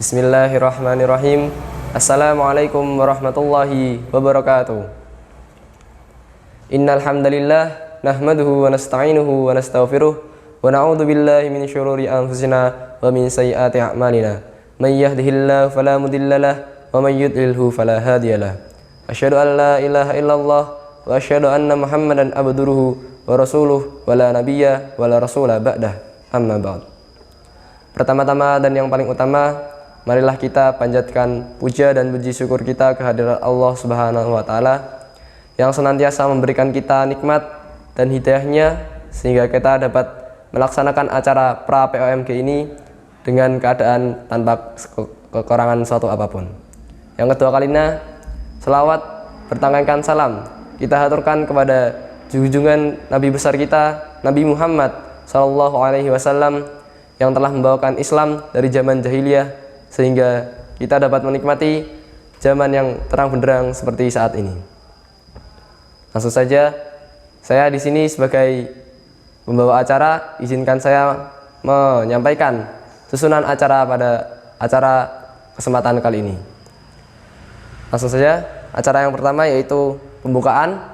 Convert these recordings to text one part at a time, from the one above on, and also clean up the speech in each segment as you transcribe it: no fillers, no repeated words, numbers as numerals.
Bismillahirrahmanirrahim. Assalamualaikum warahmatullahi wabarakatuh. Innal hamdalillah nahmaduhu wa nasta'inuhu wa nastaghfiruh wa na'udzu billahi min syururi anfusina wa min sayyiati a'malina. May yahdihillahu fala mudhillalah wa may yudlilhu fala hadiyalah. Asyhadu an la ilaha illallah wa asyhadu anna Muhammadan abduhu wa rasuluh wa la nabiyya wa la rasula ba'dah. Amma ba'd. Pertama-tama dan yang paling utama, marilah kita panjatkan puja dan puji syukur kita kehadirat Allah Subhanahu wa taala yang senantiasa memberikan kita nikmat dan hidayahnya sehingga kita dapat melaksanakan acara pra POMG ini dengan keadaan tanpa kekurangan suatu apapun. Yang kedua kalinya, selawat bertangaikan salam kita haturkan kepada junjungan Nabi besar kita, Nabi Muhammad sallallahu alaihi wasallam yang telah membawakan Islam dari zaman jahiliyah sehingga kita dapat menikmati zaman yang terang benderang seperti saat ini. Langsung saja, saya di sini sebagai pembawa acara, izinkan saya menyampaikan susunan acara pada acara kesempatan kali ini. Langsung saja, acara yang pertama yaitu pembukaan,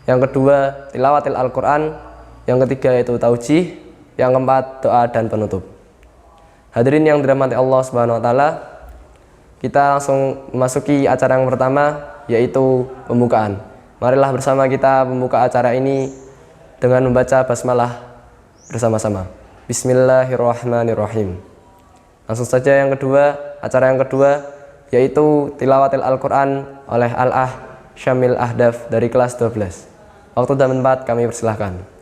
yang kedua tilawatil Al-Quran, yang ketiga yaitu taujih, yang keempat doa dan penutup. Hadirin yang dirahmati Allah Subhanahu wa taala, kita langsung memasuki acara yang pertama yaitu pembukaan. Marilah bersama kita membuka acara ini dengan membaca basmalah bersama-sama. Bismillahirrahmanirrahim. Langsung saja yang kedua, acara yang kedua yaitu tilawatil Al-Quran oleh Al-Ah Syamil Ahdaf dari kelas 12. Waktu dan tempat kami persilahkan.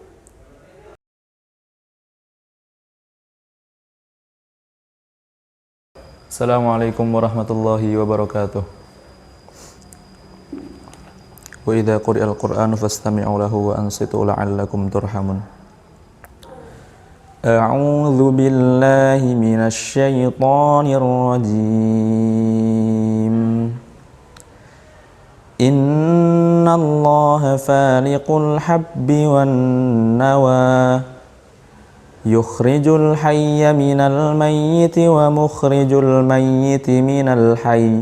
Assalamualaikum warahmatullahi wabarakatuh. Wa idza quri'al Qur'anu fastami'u lahu wa ansitu la'allakum turhamun. A'udzu billahi minasy syaithanir rajim. Innallaha faliqul habbi wan nawa yukhrijul hayya minal mayyiti wa mukhrijul mayyiti minal hayy.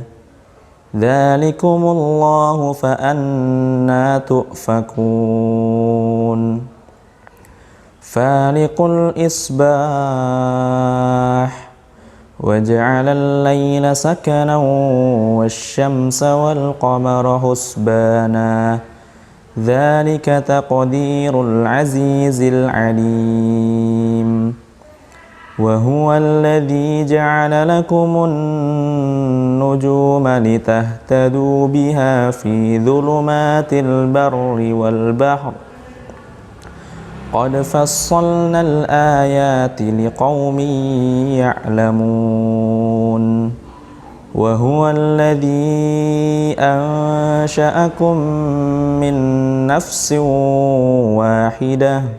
Dzalikumullahu fa anna tu'fakun. Faliqul isbah wa ja'alal layla sakanan wasyamsa wal qamara husbana. Dzalika taqdirul azizil alim. Wa huwal ladzi ja'ala lakumun nujuma litahtadu biha fi dhulumatil barri wal bahri. Qad fassalnal ayati liqaumin ya'lamun. Wa huwal ladzi ansha'akum min nafsin wahidah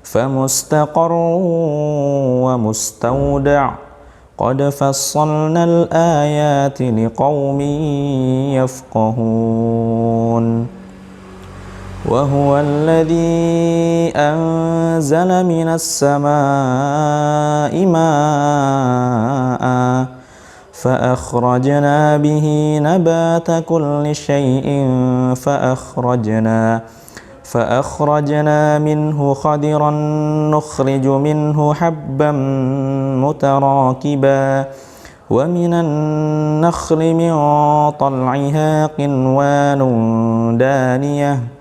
famustaqarrun wa mustawda'. Qad fassalnal ayati liqaumin yafqahun. Wa huwal ladzi anzala minas samaa'i maa'an فأخرجنا به نبات كل شيء فأخرجنا منه خضرا نخرج منه حبا متراكبا ومن النخل من طلعها قنوان دانية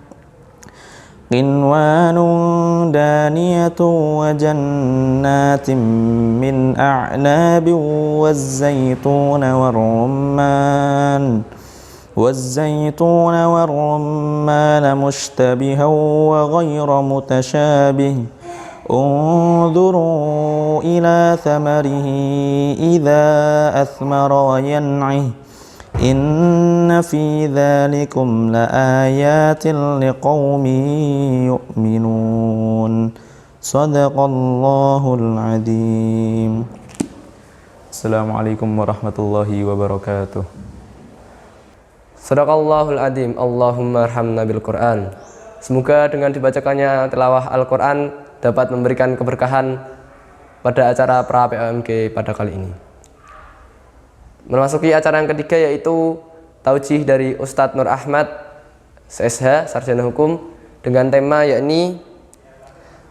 وجنات من أعناب والزيتون والرمان مشتبها وغير متشابه. انظروا إلى ثمره إذا أثمر وينعه إن في ذلكم لآيات لقوم يؤمنون. Sadaqallahul Adzim. Assalamualaikum warahmatullahi wabarakatuh. Sadaqallahul Adzim. Allahumma arhamna bil Quran. Semoga dengan dibacakannya tilawah Al-Quran dapat memberikan keberkahan pada acara pra POMG pada kali ini. Memasuki acara yang ketiga yaitu taujih dari Ustadz Nur Ahmad SSH, Sarjana Hukum, dengan tema yakni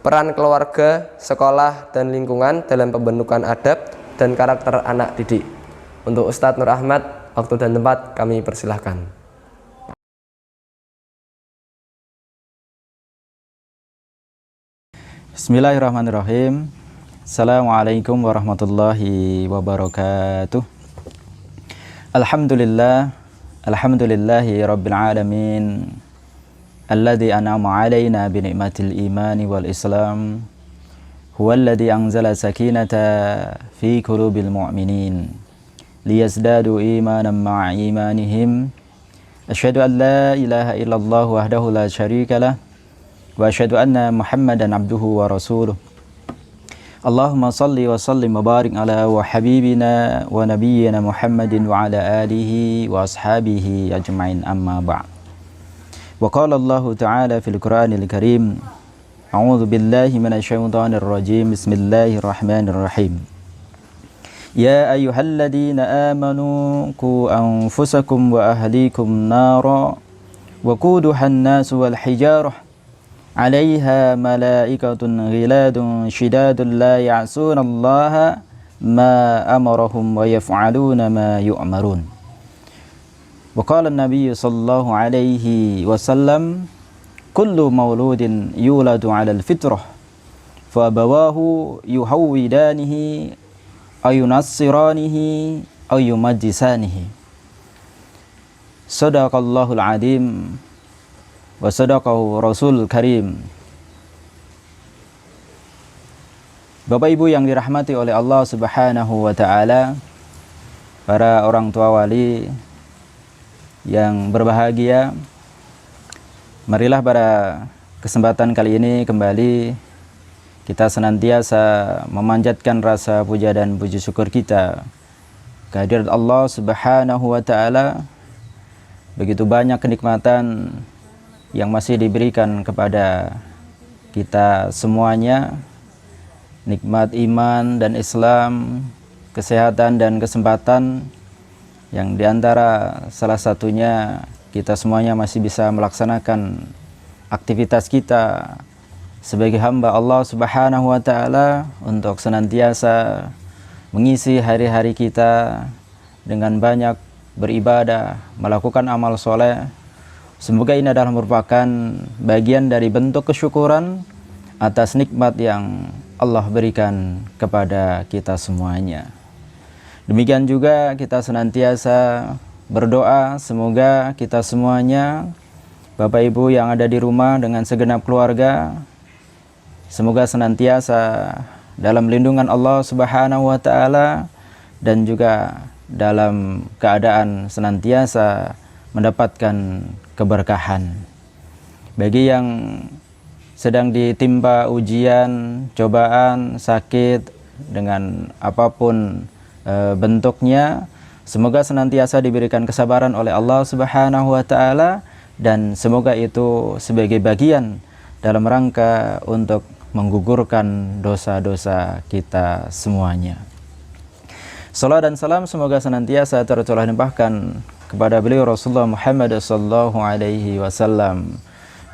peran keluarga, sekolah, dan lingkungan dalam pembentukan adab dan karakter anak didik. Untuk Ustadz Nur Ahmad, waktu dan tempat kami persilahkan. Bismillahirrahmanirrahim. Assalamualaikum warahmatullahi wabarakatuh. Alhamdulillahi rabbil alamin, alladzi an'ama alaina bi ni'matil imani wal islam, huwallazi anzala sakinata fi qulubil mu'minin liyazdadu imanan ma'a imanihim. Asyhadu an la ilaha illallah wahdahu la syarikalah wa asyhadu anna Muhammadan abduhu wa rasuluh. Allahumma salli wa sallim wa barik ala wa habibina wa nabiyyina Muhammadin wa ala alihi wa ashabihi ajma'in, amma ba'd. Wa qala Allah ta'ala fil Qur'anil Karim, a'udzu billahi minasyaitonir rajim, bismillahirrahmanirrahim. Ya ayyuhalladzina amanu qu anfusakum wa ahlikum nara wa quduhan nasu wal hijarah 'alaiha malaikatun ghiladun shidadun la ya'sunallaha ma amarahum wa yaf'aluna ma yu'marun. Wa qala an-nabiy sallallahu alaihi wasallam, kullu mauludin yuladu 'ala al-fitrah fa abawahu yuhawwidanihi aw yunassiranihi aw yumajjisanihi. Sadaqallahul azim wa sadaqahu Rasul Karim. Bapak Ibu yang dirahmati oleh Allah Subhanahu wa taala, para orang tua wali yang berbahagia, marilah pada kesempatan kali ini kembali kita senantiasa memanjatkan rasa puja dan puji syukur kita kehadirat Allah Subhanahu wa taala. Begitu banyak kenikmatan yang masih diberikan kepada kita semuanya, nikmat iman dan Islam, kesehatan dan kesempatan, yang diantara salah satunya kita semuanya masih bisa melaksanakan aktivitas kita sebagai hamba Allah Subhanahu wa taala untuk senantiasa mengisi hari-hari kita dengan banyak beribadah, melakukan amal soleh. Semoga ini adalah merupakan bagian dari bentuk kesyukuran atas nikmat yang Allah berikan kepada kita semuanya. Demikian juga kita senantiasa berdoa semoga kita semuanya, Bapak Ibu yang ada di rumah dengan segenap keluarga, semoga senantiasa dalam lindungan Allah Subhanahu wa taala dan juga dalam keadaan senantiasa mendapatkan keberkahan. Bagi yang sedang ditimpa ujian, cobaan, sakit dengan apapun bentuknya, semoga senantiasa diberikan kesabaran oleh Allah Subhanahu wa taala, dan semoga itu sebagai bagian dalam rangka untuk menggugurkan dosa-dosa kita semuanya. Salam dan salam semoga senantiasa tercurah limpahkan kepada beliau Rasulullah Muhammad sallallahu alaihi wasallam.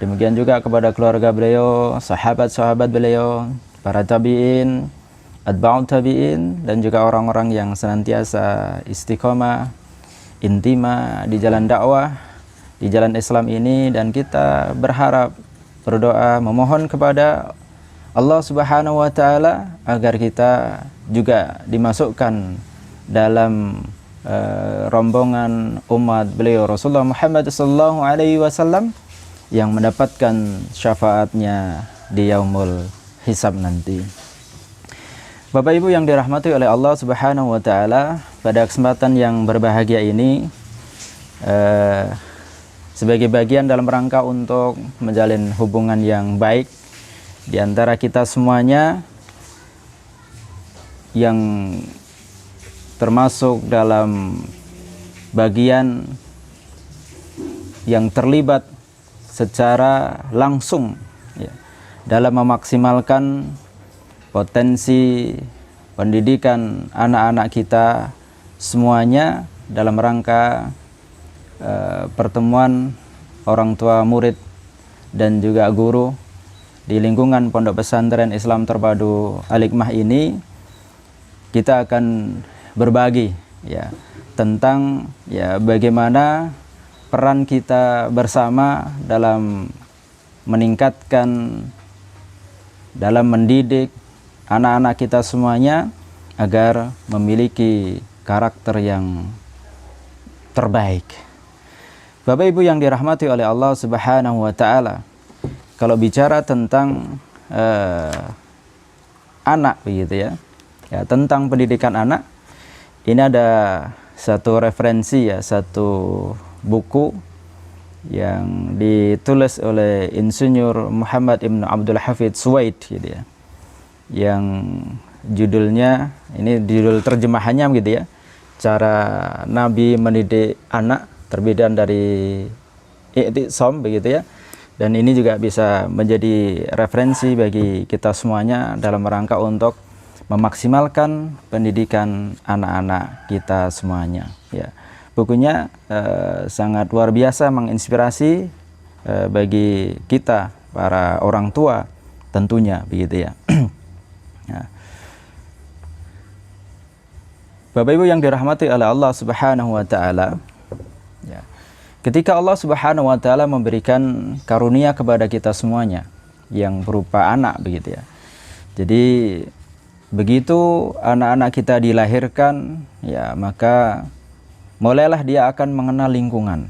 Demikian juga kepada keluarga beliau, sahabat-sahabat beliau, para tabi'in, atba'ut tabi'in, dan juga orang-orang yang senantiasa istiqomah, intima di jalan dakwah, di jalan Islam ini. Dan kita berharap, berdoa, memohon kepada Allah Subhanahu wa taala agar kita juga dimasukkan dalam rombongan umat beliau Rasulullah Muhammad sallallahu alaihi wasallam yang mendapatkan syafaatnya di yaumul hisab nanti. Bapak Ibu yang dirahmati oleh Allah Subhanahu wa taala, pada kesempatan yang berbahagia ini sebagai bagian dalam rangka untuk menjalin hubungan yang baik di antara kita semuanya yang termasuk dalam bagian yang terlibat secara langsung ya, dalam memaksimalkan potensi pendidikan anak-anak kita semuanya dalam rangka pertemuan orang tua murid dan juga guru di lingkungan Pondok Pesantren Islam Terpadu Al-Hikmah ini, kita akan berbagi ya tentang ya bagaimana peran kita bersama dalam meningkatkan, dalam mendidik anak-anak kita semuanya agar memiliki karakter yang terbaik. Bapak Ibu yang dirahmati oleh Allah Subhanahu wa taala, kalau bicara tentang anak begitu ya, tentang pendidikan anak, ini ada satu referensi ya, satu buku yang ditulis oleh Insinyur Muhammad Ibn Abdul Hafidz Suwaid gitu ya, yang judulnya, ini judul terjemahannya gitu ya, cara Nabi mendidik anak, terbitan dari I'tisam begitu ya. Dan ini juga bisa menjadi referensi bagi kita semuanya dalam rangka untuk memaksimalkan pendidikan anak-anak kita semuanya ya. Bukunya sangat luar biasa, menginspirasi bagi kita para orang tua tentunya begitu ya. Nah, Bapak Ibu yang dirahmati oleh Allah Subhanahu wa taala, ya. Ketika Allah Subhanahu wa taala memberikan karunia kepada kita semuanya yang berupa anak begitu ya. Jadi begitu anak-anak kita dilahirkan ya, maka mulailah dia akan mengenal lingkungan.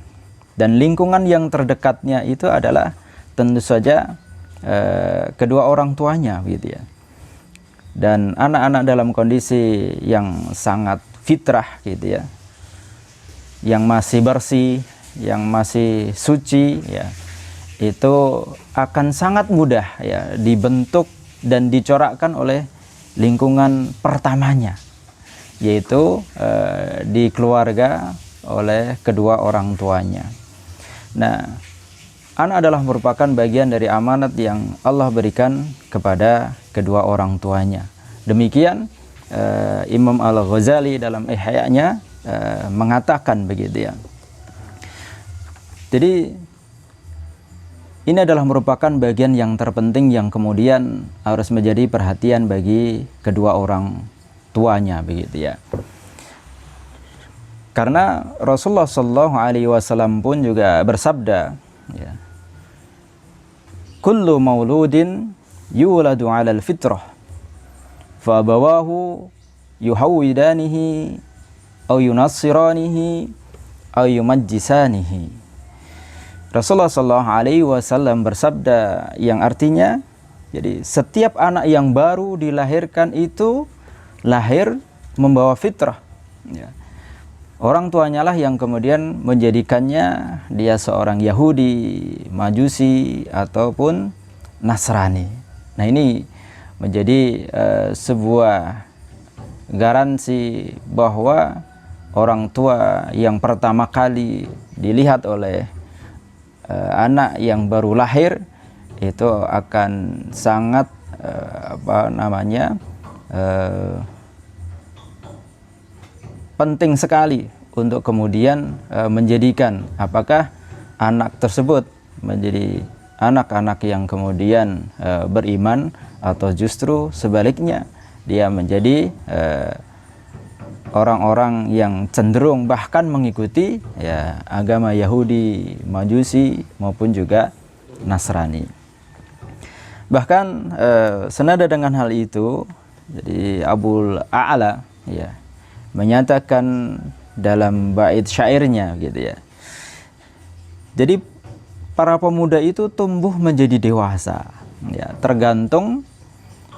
Dan lingkungan yang terdekatnya itu adalah tentu saja kedua orang tuanya gitu ya. Dan anak-anak dalam kondisi yang sangat fitrah gitu ya, yang masih bersih, yang masih suci ya, itu akan sangat mudah ya dibentuk dan dicorakkan oleh lingkungan pertamanya, yaitu di keluarga oleh kedua orang tuanya. Nah, anak adalah merupakan bagian dari amanat yang Allah berikan kepada kedua orang tuanya. Demikian Imam Al-Ghazali dalam Ihya-nya mengatakan begitu ya. Jadi ini adalah merupakan bagian yang terpenting yang kemudian harus menjadi perhatian bagi kedua orang tuanya begitu ya. Karena Rasulullah Shallallahu Alaihi Wasallam pun juga bersabda, ya, kullu mauludin yuladu 'alal fitrah fa abawahu yuhawwidanihi aw yunassiranihi aw yumajjisanihi. Rasulullah Shallallahu Alaihi Wasallam bersabda yang artinya, jadi setiap anak yang baru dilahirkan itu lahir membawa fitrah. Ya. Orang tuanya lah yang kemudian menjadikannya dia seorang Yahudi, Majusi ataupun Nasrani. Nah, ini menjadi sebuah garansi bahwa orang tua yang pertama kali dilihat oleh anak yang baru lahir itu akan sangat penting sekali untuk kemudian menjadikan apakah anak tersebut menjadi anak-anak yang kemudian beriman atau justru sebaliknya dia menjadi orang-orang yang cenderung bahkan mengikuti ya agama Yahudi, Majusi maupun juga Nasrani. Bahkan senada dengan hal itu, jadi Abul A'la ya menyatakan dalam bait syairnya gitu ya. Jadi para pemuda itu tumbuh menjadi dewasa ya, tergantung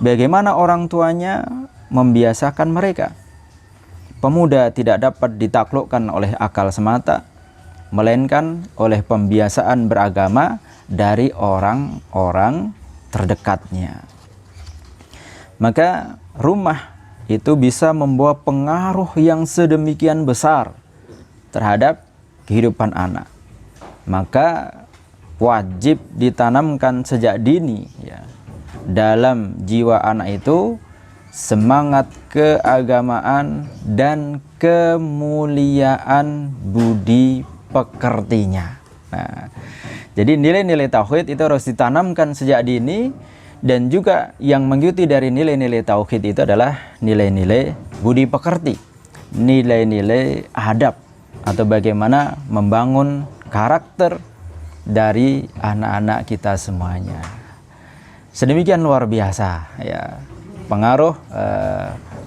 bagaimana orang tuanya membiasakan mereka. Pemuda tidak dapat ditaklukkan oleh akal semata, melainkan oleh pembiasaan beragama dari orang-orang terdekatnya. Maka rumah itu bisa membawa pengaruh yang sedemikian besar terhadap kehidupan anak. Maka wajib ditanamkan sejak dini ya, dalam jiwa anak itu semangat keagamaan dan kemuliaan budi pekertinya. Nah, jadi nilai-nilai tauhid itu harus ditanamkan sejak dini, dan juga yang mengikuti dari nilai-nilai tauhid itu adalah nilai-nilai budi pekerti, nilai-nilai adab, atau bagaimana membangun karakter dari anak-anak kita semuanya. Sedemikian luar biasa ya pengaruh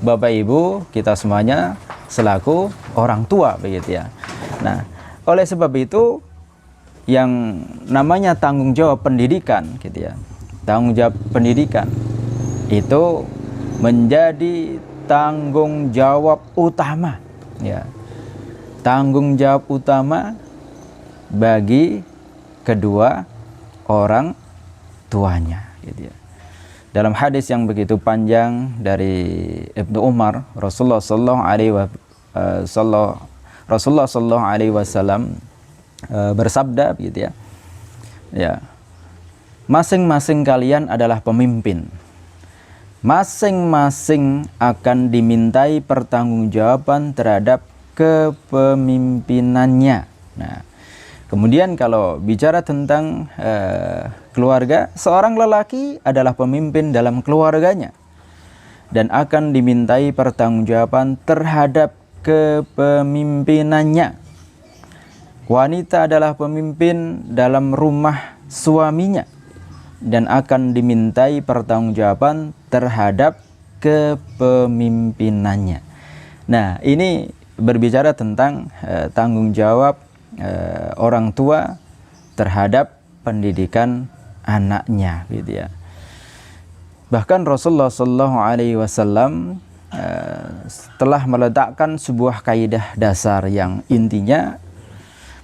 Bapak Ibu kita semuanya selaku orang tua begitu ya. Nah, oleh sebab itu yang namanya tanggung jawab pendidikan gitu ya. Tanggung jawab pendidikan itu menjadi tanggung jawab utama ya. Tanggung jawab utama bagi kedua orang tuanya gitu ya. Dalam hadis yang begitu panjang dari Ibnu Umar, Rasulullah sallallahu alaihi wasallam bersabda begitu ya. Ya. Masing-masing kalian adalah pemimpin. Masing-masing akan dimintai pertanggungjawaban terhadap kepemimpinannya. Nah, kemudian kalau bicara tentang keluarga, seorang lelaki adalah pemimpin dalam keluarganya dan akan dimintai pertanggungjawaban terhadap kepemimpinannya. Wanita adalah pemimpin dalam rumah suaminya dan akan dimintai pertanggungjawaban terhadap kepemimpinannya. Nah, ini berbicara tentang tanggung jawab orang tua terhadap pendidikan anaknya gitu ya. Bahkan Rasulullah sallallahu alaihi wasallam telah meletakkan sebuah kaidah dasar yang intinya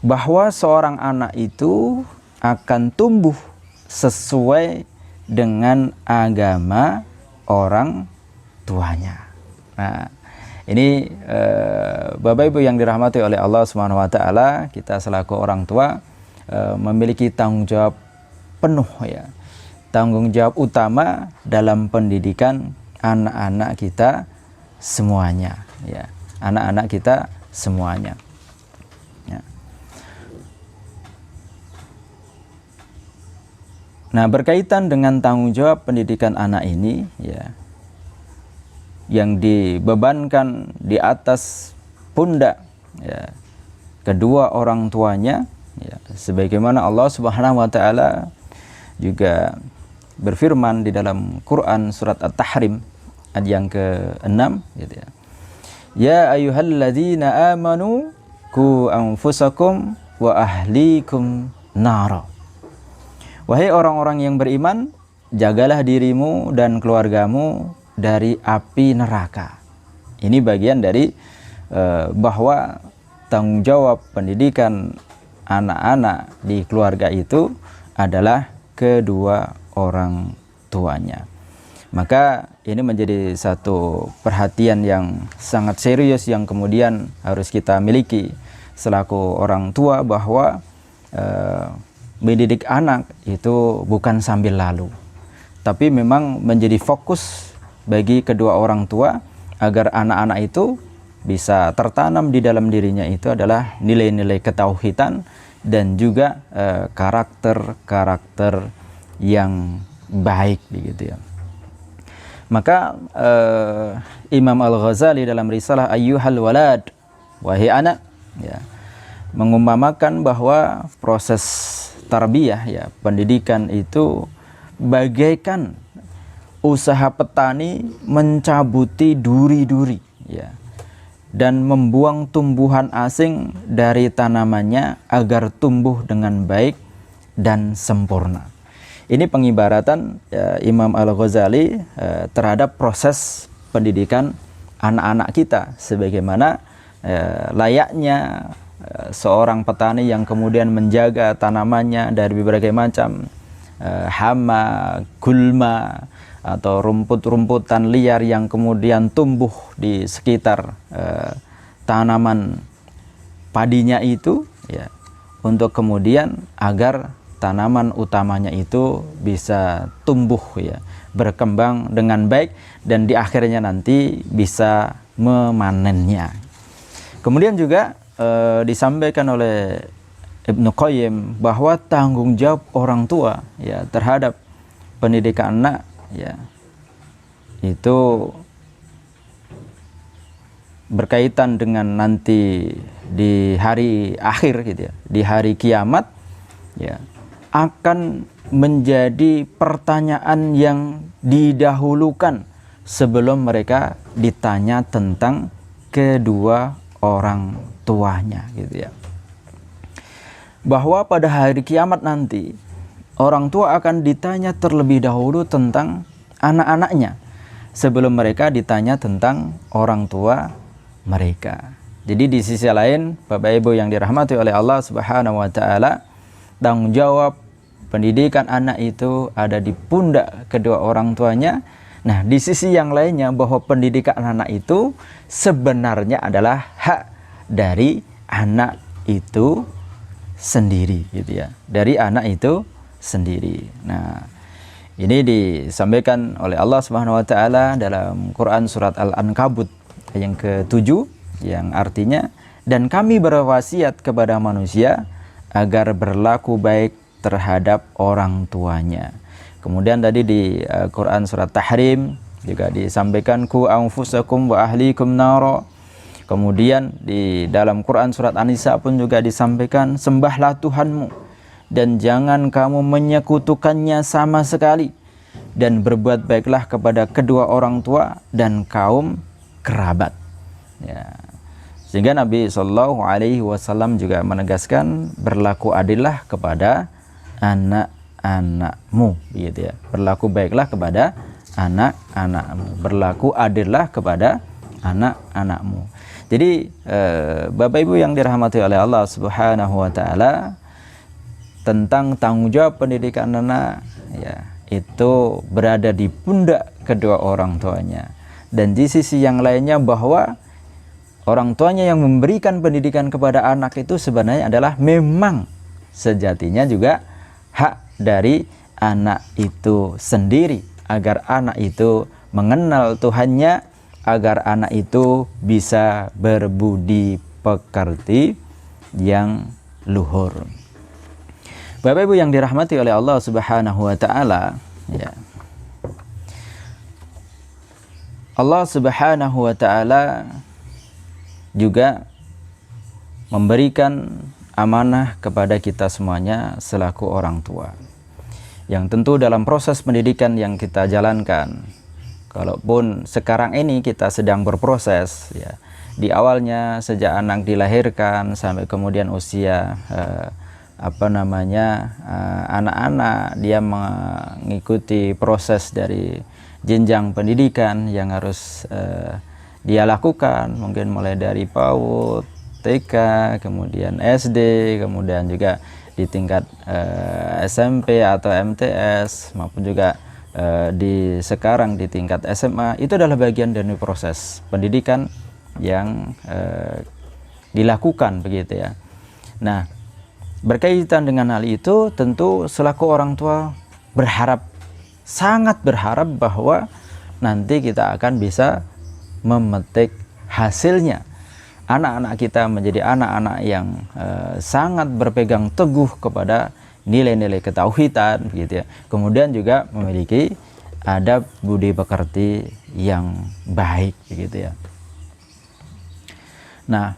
bahwa seorang anak itu akan tumbuh sesuai dengan agama orang tuanya. Nah, ini Bapak Ibu yang dirahmati oleh Allah Subhanahu wa taala, kita selaku orang tua memiliki tanggung jawab penuh ya. Tanggung jawab utama dalam pendidikan anak-anak kita semuanya ya. Anak-anak kita semuanya. Ya. Nah, berkaitan dengan tanggung jawab pendidikan anak ini ya, yang dibebankan di atas pundak ya, kedua orang tuanya ya, sebagaimana Allah Subhanahu wa taala juga berfirman di dalam Quran surat At-Tahrim ayat yang ke-6 gitu ya. Ya ayyuhalladzina amanu qu anfusakum wa ahlikum nara. Wahai orang-orang yang beriman, jagalah dirimu dan keluargamu dari api neraka. Ini bagian dari bahwa tanggung jawab pendidikan anak-anak di keluarga itu adalah kedua orang tuanya. Maka ini menjadi satu perhatian yang sangat serius yang kemudian harus kita miliki selaku orang tua, bahwa mendidik anak itu bukan sambil lalu, tapi memang menjadi fokus bagi kedua orang tua agar anak-anak itu bisa tertanam di dalam dirinya itu adalah nilai-nilai ketauhidan dan juga karakter-karakter yang baik begitu ya. Maka Imam Al-Ghazali dalam risalah Ayyuhal Walad, wahai anak ya, mengumpamakan bahwa proses tarbiyah ya, pendidikan itu bagaikan usaha petani mencabuti duri-duri ya, dan membuang tumbuhan asing dari tanamannya agar tumbuh dengan baik dan sempurna. Ini pengibaratan Imam Al-Ghazali terhadap proses pendidikan anak-anak kita, sebagaimana layaknya seorang petani yang kemudian menjaga tanamannya dari berbagai macam hama, gulma, atau rumput-rumputan liar yang kemudian tumbuh di sekitar tanaman padinya itu ya, untuk kemudian agar tanaman utamanya itu bisa tumbuh ya, berkembang dengan baik, dan di akhirnya nanti bisa memanennya. Kemudian juga disampaikan oleh Ibnu Qayyim bahwa tanggung jawab orang tua ya terhadap pendidikan anak ya itu berkaitan dengan nanti di hari akhir gitu ya, di hari kiamat ya, akan menjadi pertanyaan yang didahulukan sebelum mereka ditanya tentang kedua orang tuanya gitu ya. Bahwa pada hari kiamat nanti orang tua akan ditanya terlebih dahulu tentang anak-anaknya sebelum mereka ditanya tentang orang tua mereka. Jadi di sisi lain, Bapak Ibu yang dirahmati oleh Allah Subhanahu wa taala, tanggung jawab pendidikan anak itu ada di pundak kedua orang tuanya. Nah, di sisi yang lainnya bahwa pendidikan anak itu sebenarnya adalah hak dari anak itu sendiri gitu ya. Dari anak itu sendiri. Nah, ini disampaikan oleh Allah Subhanahu wa taala dalam Quran surat Al-Ankabut yang ke-7 yang artinya, dan kami berwasiat kepada manusia agar berlaku baik terhadap orang tuanya. Kemudian tadi di Quran surat Tahrim juga disampaikan ku anfusakum wa ahlikum naro. Kemudian di dalam Quran surat An-Nisa pun juga disampaikan sembahlah Tuhanmu dan jangan kamu menyekutukannya sama sekali, dan berbuat baiklah kepada kedua orang tua dan kaum kerabat ya. Sehingga Nabi Shallallahu Alaihi Wasallam juga menegaskan berlaku adillah kepada anak-anakmu gitu ya. Berlaku baiklah kepada anak-anakmu, berlaku adillah kepada anak-anakmu. Jadi Bapak Ibu yang dirahmati oleh Allah Subhanahu wa taala, tentang tanggung jawab pendidikan anak ya itu berada di pundak kedua orang tuanya. Dan di sisi yang lainnya bahwa orang tuanya yang memberikan pendidikan kepada anak itu sebenarnya adalah memang sejatinya juga hak dari anak itu sendiri, agar anak itu mengenal Tuhannya, agar anak itu bisa berbudi pekerti yang luhur. Bapak Ibu yang dirahmati oleh Allah Subhanahu wa taala ya. Allah Subhanahu wa taala juga memberikan amanah kepada kita semuanya selaku orang tua. Yang tentu dalam proses pendidikan yang kita jalankan, kalaupun sekarang ini kita sedang berproses ya, di awalnya sejak anak dilahirkan sampai kemudian usia anak-anak dia mengikuti proses dari jenjang pendidikan yang harus dia lakukan, mungkin mulai dari PAUD, TK, kemudian SD, kemudian juga di tingkat SMP atau MTS, maupun juga sekarang di tingkat SMA. Itu adalah bagian dari proses pendidikan yang dilakukan begitu ya. Nah, berkaitan dengan hal itu, tentu selaku orang tua sangat berharap bahwa nanti kita akan bisa memetik hasilnya. Anak-anak kita menjadi anak-anak yang sangat berpegang teguh kepada nilai-nilai ketauhidan begitu ya. Kemudian juga memiliki adab budi pekerti yang baik begitu ya. Nah,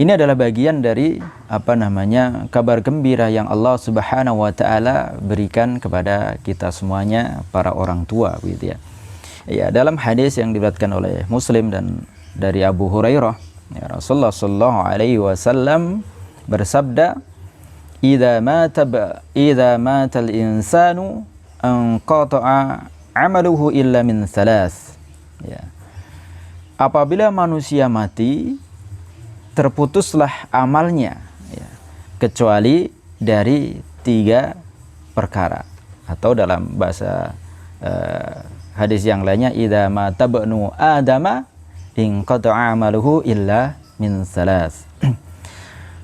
ini adalah bagian dari kabar gembira yang Allah Subhanahu wa taala berikan kepada kita semuanya para orang tua gitu ya. Ya, dalam hadis yang diriwayatkan oleh Muslim dan dari Abu Hurairah, ya, Rasulullah sallallahu alaihi wasallam bersabda, "Idza mata al-insanu anqata'a 'amaluhu illa min thalath." Ya. Apabila manusia mati, terputuslah amalnya ya, kecuali dari 3 perkara, atau dalam bahasa hadis yang lainnya, idza mata ibnu adama inqata'a 'amaluhu illa min thalath.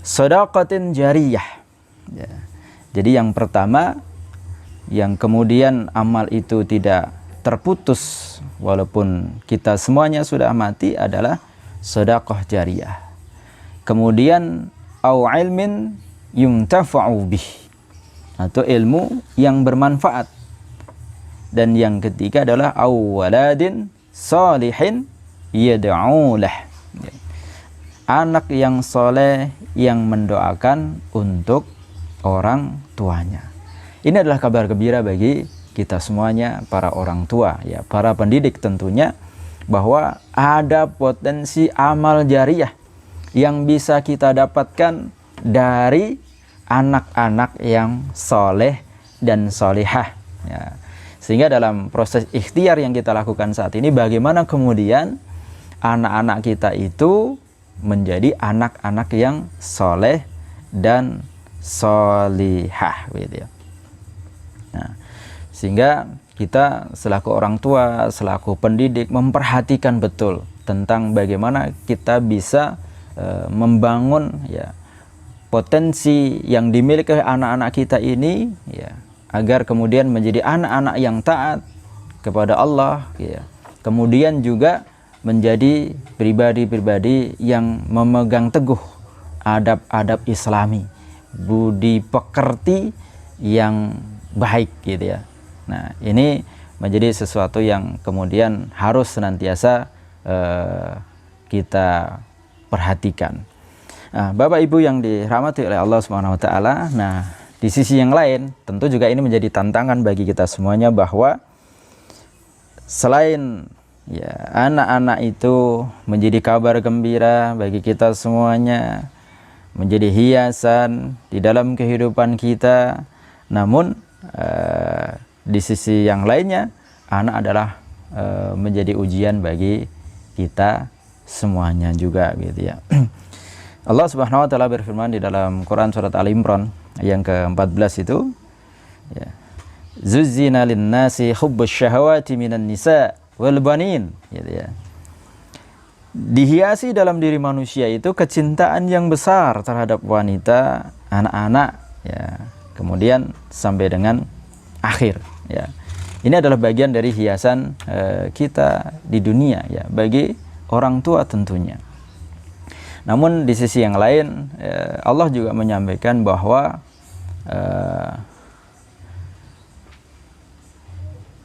Shadaqatin jariyah Ya. Jadi yang pertama, yang kemudian amal itu tidak terputus walaupun kita semuanya sudah mati adalah sedekah jariyah. Kemudian au ilmin yuntafa'u bih, atau ilmu yang bermanfaat. Dan yang ketiga adalah au waladin salihin yad'u lah, anak yang soleh yang mendoakan untuk orang tuanya. Ini adalah kabar gembira bagi kita semuanya, para orang tua, ya, para pendidik tentunya, bahwa ada potensi amal jariyah yang bisa kita dapatkan dari anak-anak yang soleh dan solihah, ya. Sehingga dalam proses ikhtiar yang kita lakukan saat ini, bagaimana kemudian anak-anak kita itu menjadi anak-anak yang soleh dan solihah, gitu ya. Nah, sehingga kita selaku orang tua, selaku pendidik, memperhatikan betul tentang bagaimana kita bisa membangun, ya, potensi yang dimiliki anak-anak kita ini, ya, agar kemudian menjadi anak-anak yang taat kepada Allah, ya. Kemudian juga menjadi pribadi-pribadi yang memegang teguh adab-adab Islami, budi pekerti yang baik, gitu ya. Nah, ini menjadi sesuatu yang kemudian harus senantiasa kita perhatikan. Nah, Bapak Ibu yang dirahmati oleh Allah Subhanahu wa taala, nah, di sisi yang lain, tentu juga ini menjadi tantangan bagi kita semuanya, bahwa selain, ya, anak-anak itu menjadi kabar gembira bagi kita semuanya, menjadi hiasan di dalam kehidupan kita, namun di sisi yang lainnya, anak adalah menjadi ujian bagi kita semuanya juga, gitu ya. Allah Subhanahu wa taala berfirman di dalam Quran surat Al Imran yang ke-14 itu, ya, zuzzina lin-nasi hubbus syahawati minan nisa wal banin, gitu ya. Dihiasi dalam diri manusia itu kecintaan yang besar terhadap wanita, anak-anak, ya, kemudian sampai dengan akhir, ya. Ini adalah bagian dari hiasan kita di dunia, ya, bagi orang tua tentunya. Namun di sisi yang lain, Allah juga menyampaikan bahwa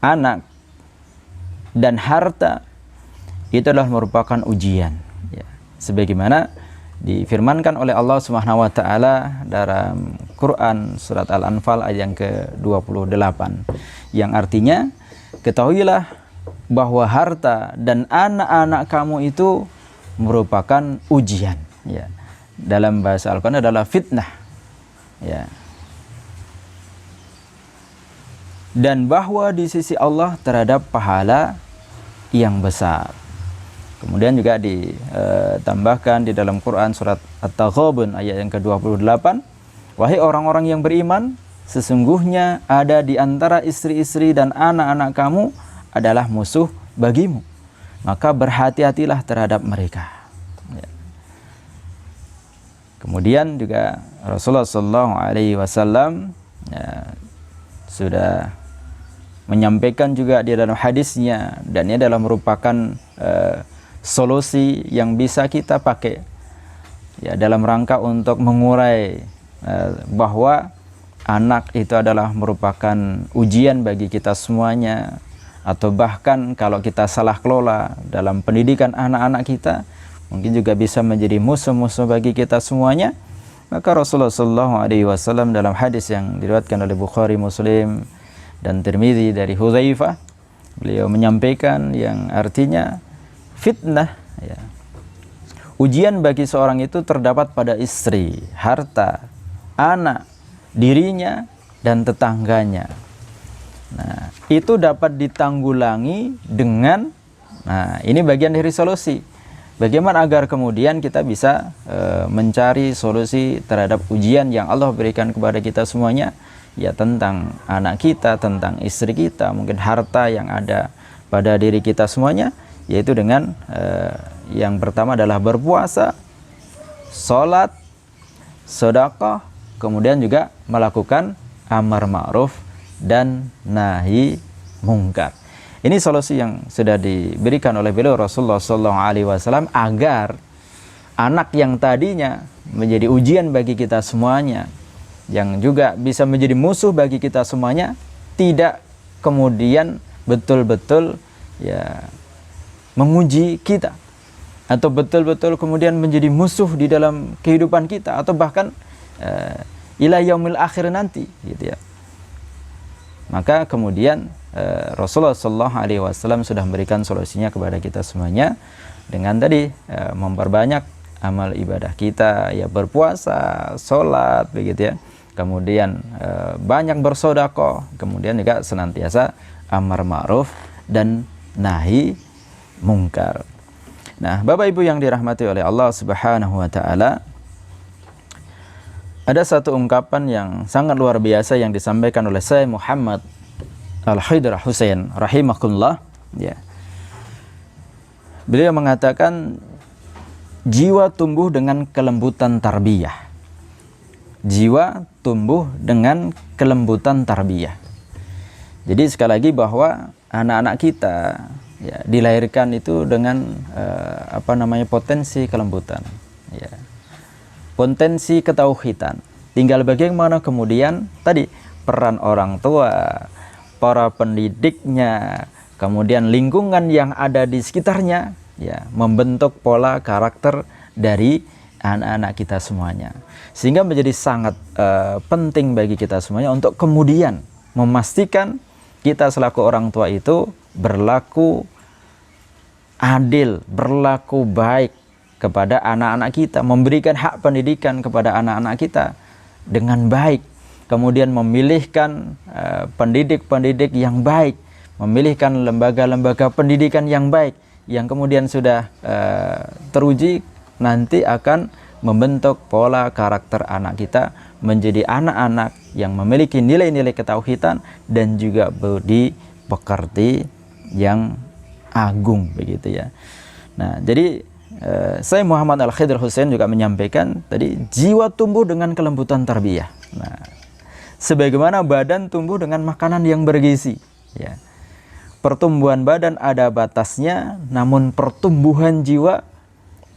anak dan harta itu adalah merupakan ujian, ya. Sebagaimana difirmankan oleh Allah Subhanahu wa taala dalam Quran surat Al-Anfal ayat yang ke-28, yang artinya, ketahuilah bahwa harta dan anak-anak kamu itu merupakan ujian, ya. Dalam bahasa Al-Quran adalah fitnah, ya. Dan bahwa di sisi Allah terhadap pahala yang besar. Kemudian juga ditambahkan di dalam Quran surat At-Taghabun ayat yang ke-28, wahai orang-orang yang beriman, sesungguhnya ada di antara istri-istri dan anak-anak kamu adalah musuh bagimu, maka berhati-hatilah terhadap mereka, ya. Kemudian juga Rasulullah SAW, ya, sudah menyampaikan juga di dalam hadisnya, dan ini adalah merupakan solusi yang bisa kita pakai, ya, dalam rangka untuk mengurai bahwa anak itu adalah merupakan ujian bagi kita semuanya, atau bahkan kalau kita salah kelola dalam pendidikan anak-anak kita, mungkin juga bisa menjadi musuh-musuh bagi kita semuanya. Maka Rasulullah SAW dalam hadis yang diriwayatkan oleh Bukhari, Muslim, dan Tirmidzi dari Hudzaifah, beliau menyampaikan yang artinya fitnah, ya, ujian bagi seorang itu terdapat pada istri, harta, anak, dirinya, dan tetangganya. Nah, itu dapat ditanggulangi dengan, nah, ini bagian dari solusi. Bagaimana agar kemudian kita bisa mencari solusi terhadap ujian yang Allah berikan kepada kita semuanya, ya, tentang anak kita, tentang istri kita, mungkin harta yang ada pada diri kita semuanya, yaitu dengan yang pertama adalah berpuasa, sholat, sedekah, kemudian juga melakukan amar ma'ruf dan nahi mungkar. Ini solusi yang sudah diberikan oleh beliau Rasulullah SAW agar anak yang tadinya menjadi ujian bagi kita semuanya, yang juga bisa menjadi musuh bagi kita semuanya, tidak kemudian betul-betul ya menguji kita, atau betul-betul kemudian menjadi musuh di dalam kehidupan kita, atau bahkan ila yaumil akhir nanti, gitu ya. Maka kemudian Rasulullah SAW sudah memberikan solusinya kepada kita semuanya dengan tadi memperbanyak amal ibadah kita, ya berpuasa, sholat, begitu ya. Kemudian banyak bersedekah, kemudian juga senantiasa amar ma'ruf dan nahi mungkar. Nah, Bapak Ibu yang dirahmati oleh Allah Subhanahu wa taala, ada satu ungkapan yang sangat luar biasa yang disampaikan oleh Syekh Muhammad Al-Haidir Husain rahimahullah, ya. Beliau mengatakan jiwa tumbuh dengan kelembutan tarbiyah. Jiwa tumbuh dengan kelembutan tarbiyah. Jadi sekali lagi bahwa anak-anak kita ya dilahirkan itu dengan potensi kelembutan, ya. Potensi ketauhidan. Tinggal bagaimana kemudian tadi peran orang tua, para pendidiknya, kemudian lingkungan yang ada di sekitarnya, ya, membentuk pola karakter dari anak-anak kita semuanya. Sehingga menjadi sangat penting bagi kita semuanya untuk kemudian memastikan kita selaku orang tua itu berlaku adil, berlaku baik kepada anak-anak kita, memberikan hak pendidikan kepada anak-anak kita dengan baik, kemudian memilihkan pendidik-pendidik yang baik, memilihkan lembaga-lembaga pendidikan yang baik, yang kemudian sudah teruji nanti akan membentuk pola karakter anak kita menjadi anak-anak yang memiliki nilai-nilai ketauhidan dan juga budi pekerti yang agung, begitu ya. Nah, jadi saya Muhammad Al-Haidir Husain juga menyampaikan tadi jiwa tumbuh dengan kelembutan tarbiyah. Nah, sebagaimana badan tumbuh dengan makanan yang bergizi, ya. Pertumbuhan badan ada batasnya, namun pertumbuhan jiwa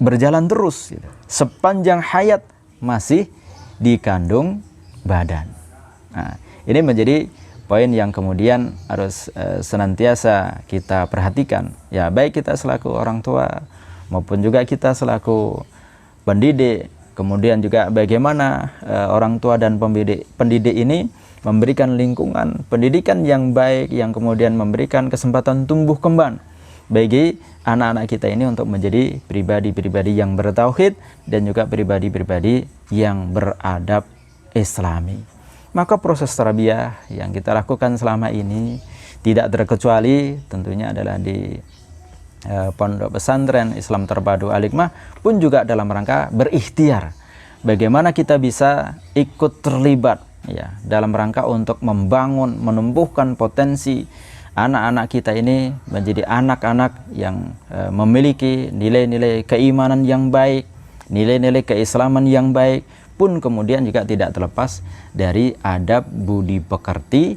berjalan terus, gitu. Sepanjang hayat masih dikandung badan. Nah, ini menjadi poin yang kemudian harus senantiasa kita perhatikan, ya, baik kita selaku orang tua maupun juga kita selaku pendidik. Kemudian juga bagaimana orang tua dan pendidik ini memberikan lingkungan pendidikan yang baik, yang kemudian memberikan kesempatan tumbuh kembang bagi anak-anak kita ini untuk menjadi pribadi-pribadi yang bertauhid dan juga pribadi-pribadi yang beradab Islami. Maka proses tarbiyah yang kita lakukan selama ini tidak terkecuali tentunya adalah di Pondok Pesantren Islam Terpadu Al-Hikmah pun juga dalam rangka berikhtiar bagaimana kita bisa ikut terlibat, ya, dalam rangka untuk membangun, menumbuhkan potensi anak-anak kita ini menjadi anak-anak yang memiliki nilai-nilai keimanan yang baik, nilai-nilai keislaman yang baik, pun kemudian juga tidak terlepas dari adab budi pekerti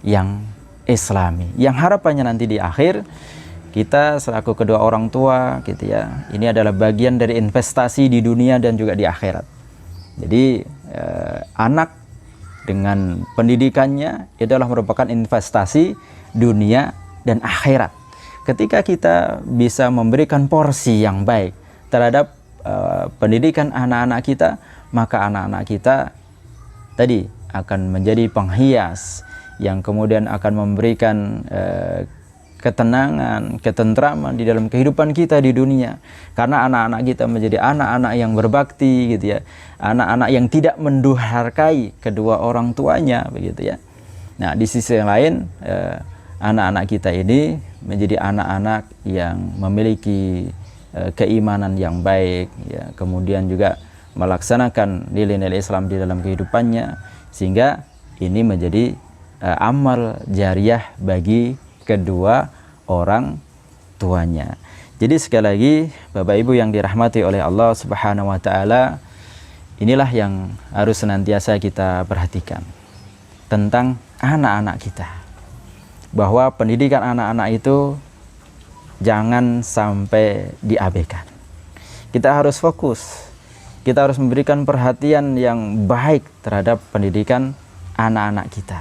yang Islami, yang harapannya nanti di akhir kita selaku kedua orang tua, gitu ya, ini adalah bagian dari investasi di dunia dan juga di akhirat. Jadi anak dengan pendidikannya itu adalah merupakan investasi dunia dan akhirat. Ketika kita bisa memberikan porsi yang baik terhadap pendidikan anak-anak kita, maka anak-anak kita tadi akan menjadi penghias yang kemudian akan memberikan ketenangan, ketentraman di dalam kehidupan kita di dunia. Karena anak-anak kita menjadi anak-anak yang berbakti, gitu ya. Anak-anak yang tidak mendurhakai kedua orang tuanya, begitu ya. Nah, di sisi yang lain, anak-anak kita ini menjadi anak-anak yang memiliki keimanan yang baik, ya. Kemudian juga melaksanakan nilai-nilai Islam di dalam kehidupannya, sehingga ini menjadi amal jariah bagi kedua orang tuanya. Jadi sekali lagi Bapak Ibu yang dirahmati oleh Allah Subhanahu wa taala, inilah yang harus senantiasa kita perhatikan tentang anak-anak kita, bahwa pendidikan anak-anak itu jangan sampai diabaikan. Kita harus fokus, kita harus memberikan perhatian yang baik terhadap pendidikan anak-anak kita.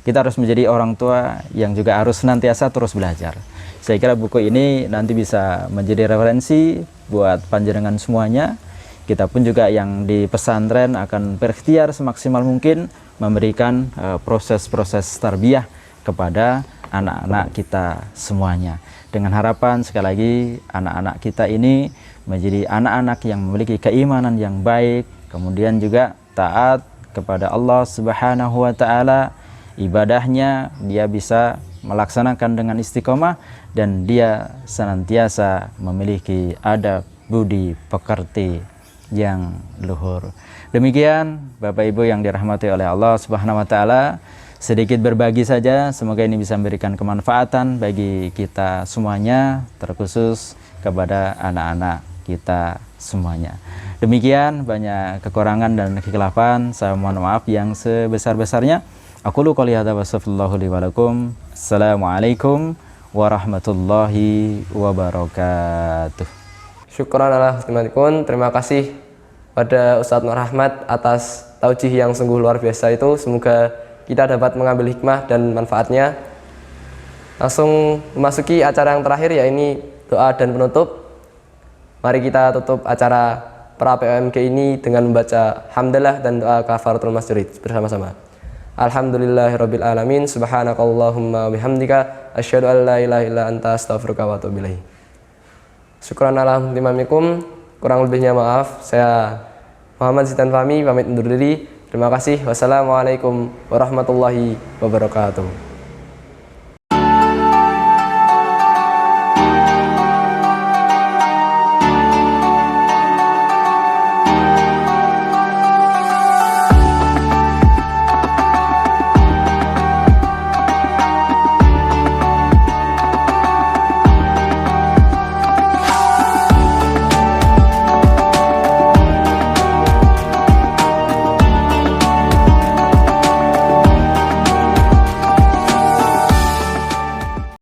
Kita harus menjadi orang tua yang juga harus senantiasa terus belajar. Saya kira buku ini nanti bisa menjadi referensi buat panjenengan semuanya. Kita pun juga yang di pesantren akan berikhtiar semaksimal mungkin memberikan proses-proses tarbiyah kepada anak-anak kita semuanya. Dengan harapan sekali lagi anak-anak kita ini menjadi anak-anak yang memiliki keimanan yang baik, kemudian juga taat kepada Allah Subhanahu wa taala, ibadahnya dia bisa melaksanakan dengan istiqomah dan dia senantiasa memiliki adab budi pekerti yang luhur. Demikian Bapak Ibu yang dirahmati oleh Allah Subhanahu wa taala, sedikit berbagi saja, semoga ini bisa memberikan kemanfaatan bagi kita semuanya, terkhusus kepada anak-anak kita semuanya. Demikian, banyak kekurangan dan kekhilafan, saya mohon maaf yang sebesar-besarnya. Aqulu qouli hadza wa astaghfirullah li wa lakum. Assalamualaikum warahmatullahi wabarakatuh. Syukran ala husnul. Terima kasih pada Ustadz Nur Rahmat atas taujih yang sungguh luar biasa itu. Semoga kita dapat mengambil hikmah dan manfaatnya. Langsung memasuki acara yang terakhir, yaitu doa dan penutup. Mari kita tutup acara pra POMG ini dengan membaca hamdalah dan doa kafaratul masjid bersama-sama. Alhamdulillahirabbil alamin, subhanakallahumma bihamdika asyhadu an la ilaha illa anta astaghfiruka wa atubu ilaik. Syukran ala husnul. Kurang lebihnya maaf. Saya Muhammad Zidan Fahmi pamit undur diri. Terima kasih. Wassalamualaikum warahmatullahi wabarakatuh.